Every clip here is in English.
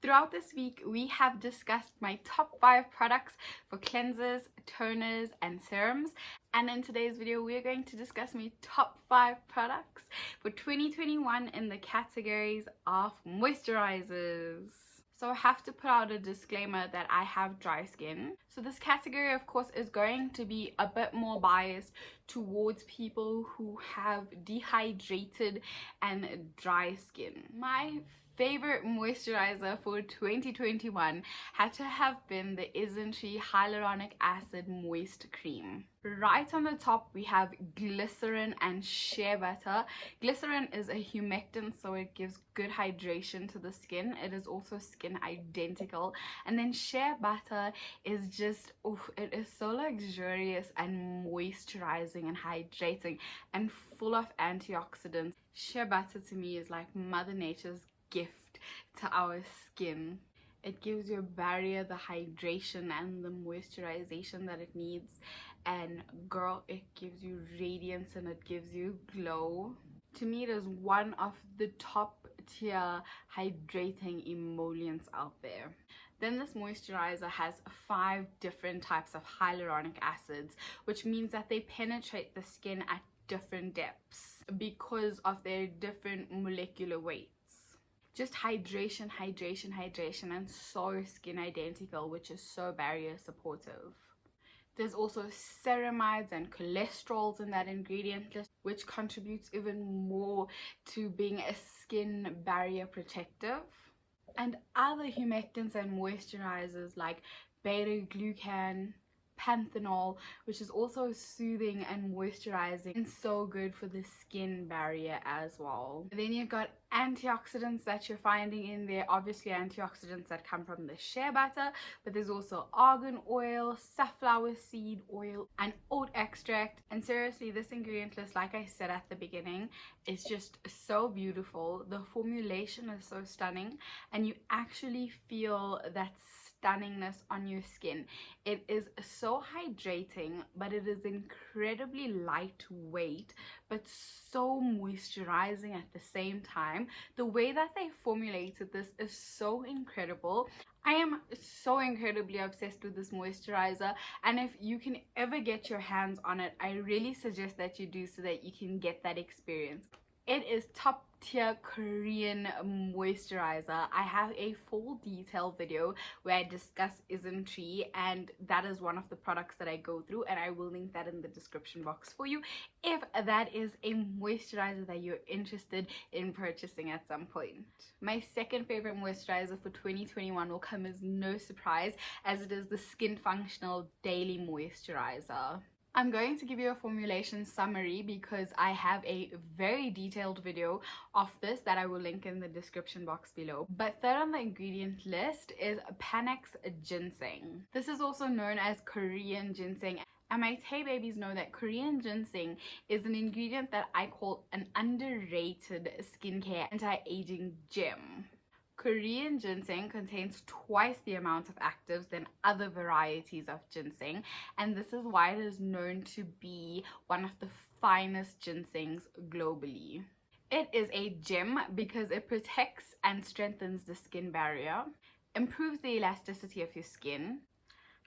Throughout this week, we have discussed my top 5 products for cleansers, toners, and serums. And in today's video, we are going to discuss my top 5 products for 2021 in the categories of moisturizers. So I have to put out a disclaimer that I have dry skin. So this category, of course, is going to be a bit more biased towards people who have dehydrated and dry skin. My favorite moisturizer for 2021 had to have been the Isntree Hyaluronic Acid Moist Cream. Right on the top we have glycerin and shea butter. Glycerin is a humectant, so it gives good hydration to the skin. It is also skin identical. And then shea butter is just, it is so luxurious and moisturizing and hydrating and full of antioxidants. Shea butter to me is like Mother Nature's gift to our skin. It gives your barrier the hydration and the moisturization that it needs, and girl, it gives you radiance and it gives you glow. To me, it is one of the top tier hydrating emollients out there. Then this moisturizer has 5 different types of hyaluronic acids, which means that they penetrate the skin at different depths because of their different molecular weights. Just hydration, and so skin identical, which is so barrier supportive. There's also ceramides and cholesterols in that ingredient list, which contributes even more to being a skin barrier protective. And other humectants and moisturizers like beta-glucan, panthenol, which is also soothing and moisturizing and so good for the skin barrier as well. Then you've got antioxidants that you're finding in there, obviously antioxidants that come from the shea butter, but there's also argan oil, safflower seed oil, and oat extract. And seriously, this ingredient list, like I said at the beginning, is just so beautiful. The formulation is so stunning, and you actually feel that stunningness on your skin. It is so hydrating, but it is incredibly lightweight, but so moisturizing at the same time. The way that they formulated this is so incredible. I am so incredibly obsessed with this moisturizer, and if you can ever get your hands on it, I really suggest that you do so that you can get that experience. It is top tier Korean moisturizer. I have a full detailed video where I discuss Isntree, and that is one of the products that I go through, and I will link that in the description box for you if that is a moisturizer that you're interested in purchasing at some point. My second favorite moisturizer for 2021 will come as no surprise, as it is the Skin Functional Daily Moisturizer. I'm going to give you a formulation summary because I have a very detailed video of this that I will link in the description box below. But third on the ingredient list is Panax ginseng. This is also known as Korean ginseng. And my Taybabies know that Korean ginseng is an ingredient that I call an underrated skincare anti-aging gem. Korean ginseng contains twice the amount of actives than other varieties of ginseng, and this is why it is known to be one of the finest ginsengs globally. It is a gem because it protects and strengthens the skin barrier, improves the elasticity of your skin,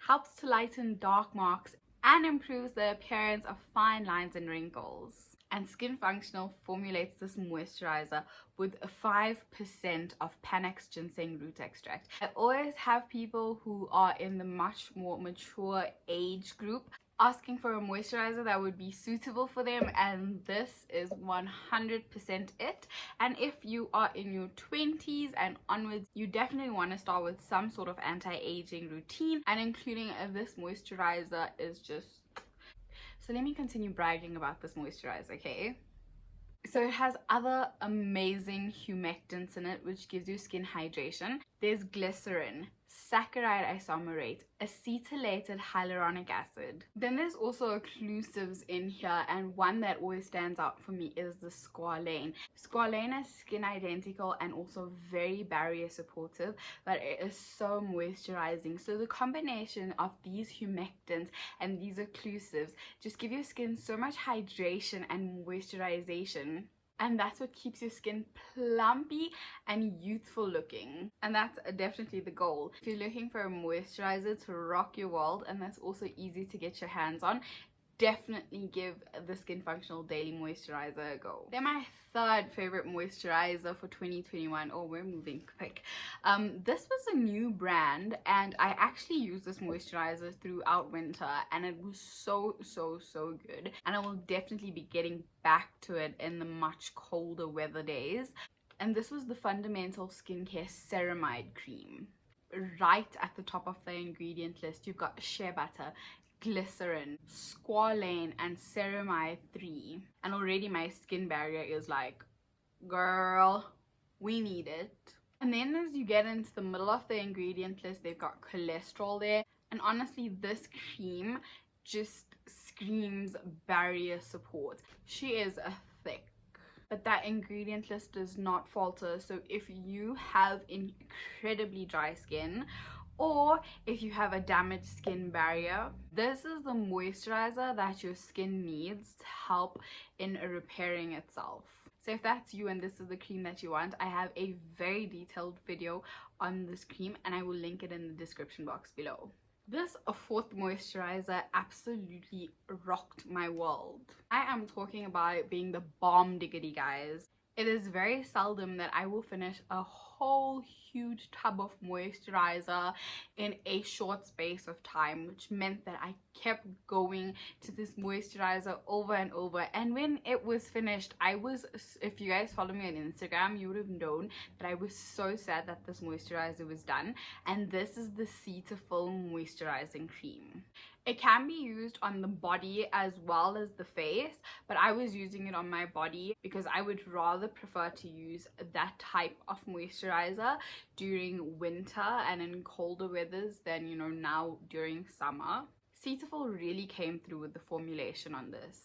helps to lighten dark marks, and improves the appearance of fine lines and wrinkles. And Skin Functional formulates this moisturizer with 5% of Panax ginseng root extract. I always have people who are in the much more mature age group asking for a moisturizer that would be suitable for them, and this is 100% it. And if you are in your 20s and onwards, you definitely want to start with some sort of anti-aging routine, and including this moisturizer is just... So let me continue bragging about this moisturizer, okay? So it has other amazing humectants in it, which gives you skin hydration. There's glycerin, saccharide isomerate, acetylated hyaluronic acid. Then there's also occlusives in here, and one that always stands out for me is the squalane. Squalane is skin identical and also very barrier supportive, but it is so moisturizing. So the combination of these humectants and these occlusives just give your skin so much hydration and moisturization. and that's what keeps your skin plumpy and youthful looking, and that's definitely the goal. If you're looking for a moisturizer to rock your world and that's also easy to get your hands on, definitely give the Skin Functional Daily Moisturizer a go. They're my third favorite moisturizer for 2021. Oh, we're moving quick. This was a new brand and I actually used this moisturizer throughout winter and it was so good, and I will definitely be getting back to it in the much colder weather days. And this was the Fundamental Skincare Ceramide cream. Right at the top of the ingredient list, you've got shea butter, glycerin, squalane, and ceramide 3, and already my skin barrier is like, girl, we need it. And then as you get into the middle of the ingredient list, they've got cholesterol there, and honestly this cream just screams barrier support. She is a thick, but that ingredient list does not falter. So if you have incredibly dry skin, or if you have a damaged skin barrier, this is the moisturizer that your skin needs to help in repairing itself. So if that's you and this is the cream that you want, I have a very detailed video on this cream and I will link it in the description box below. This fourth moisturizer absolutely rocked my world. I am talking about it being the bomb diggity, guys. It is very seldom that I will finish a whole huge tub of moisturizer in a short space of time, which meant that I kept going to this moisturizer over and over. And when it was finished, I was, if you guys follow me on Instagram, you would have known that I was so sad that this moisturizer was done. And this is the Cetaphil Moisturizing cream. It can be used on the body as well as the face, but I was using it on my body because I would rather prefer to use that type of moisturizer during winter and in colder weathers than, you know, now during summer. Cetaphil really came through with the formulation on this.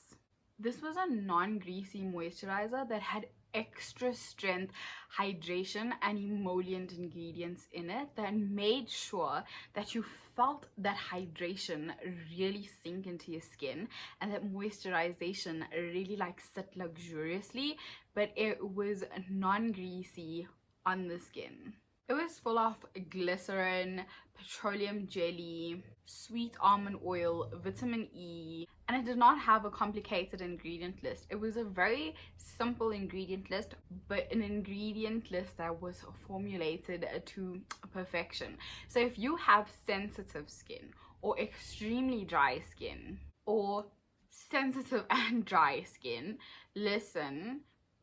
This was a non-greasy moisturizer that had extra strength hydration and emollient ingredients in it that made sure that you felt that hydration really sink into your skin and that moisturization really like sit luxuriously, but it was non-greasy on the skin. It was full of glycerin, petroleum jelly, sweet almond oil, vitamin E, and it did not have a complicated ingredient list. It was a very simple ingredient list, but an ingredient list that was formulated to perfection. So if you have sensitive skin or extremely dry skin or sensitive and dry skin, listen,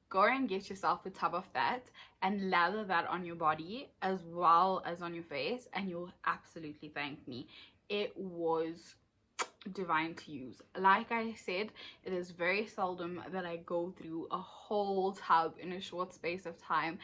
go and get yourself a tub of that and lather that on your body as well as on your face, and you'll absolutely thank me. It was divine to use. Like I said, it is very seldom that I go through a whole tub in a short space of time,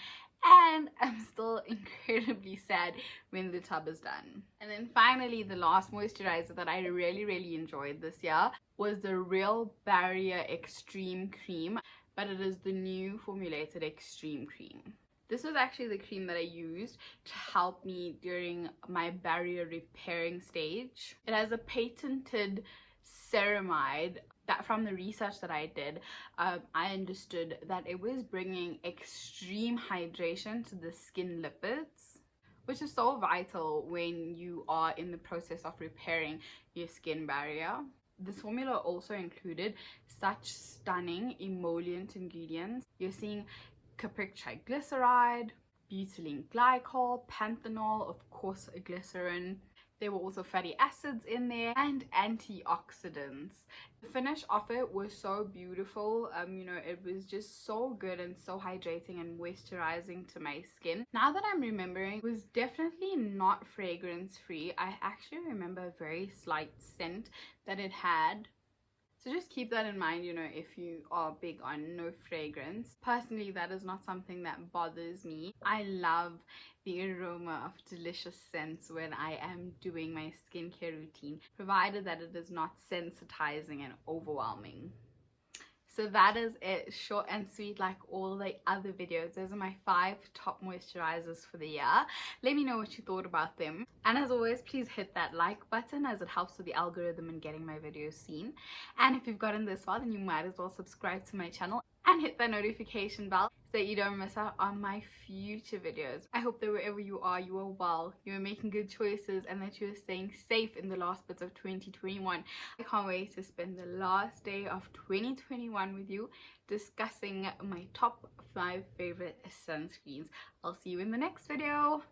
and I'm still incredibly sad when the tub is done. And then finally, the last moisturizer that I really enjoyed this year was the Real Barrier Extreme Cream, but it is the new formulated Extreme Cream. This was actually the cream that I used to help me during my barrier repairing stage. It has a patented ceramide that, from the research that I did, I understood that it was bringing extreme hydration to the skin lipids, which is so vital when you are in the process of repairing your skin barrier. This formula also included such stunning emollient ingredients. You're seeing capric triglyceride, butylene glycol, panthenol, of course glycerin. There were also fatty acids in there and antioxidants. The finish of it was so beautiful. You know, it was just so good and so hydrating and moisturizing to my skin. Now that I'm remembering, it was definitely not fragrance free. I actually remember a very slight scent that it had. So just keep that in mind, you know, if you are big on no fragrance. Personally, that is not something that bothers me. I love the aroma of delicious scents when I am doing my skincare routine, provided that it is not sensitizing and overwhelming. So that is it, short and sweet like all the other videos. Those are my 5 top moisturizers for the year. Let me know what you thought about them. And as always, please hit that like button as it helps with the algorithm and getting my videos seen. And if you've gotten this far, then you might as well subscribe to my channel. and hit the notification bell so that you don't miss out on my future videos. I hope that wherever you are well, you are making good choices, and that you are staying safe in the last bits of 2021. I can't wait to spend the last day of 2021 with you discussing my top 5 favorite sunscreens. I'll see you in the next video.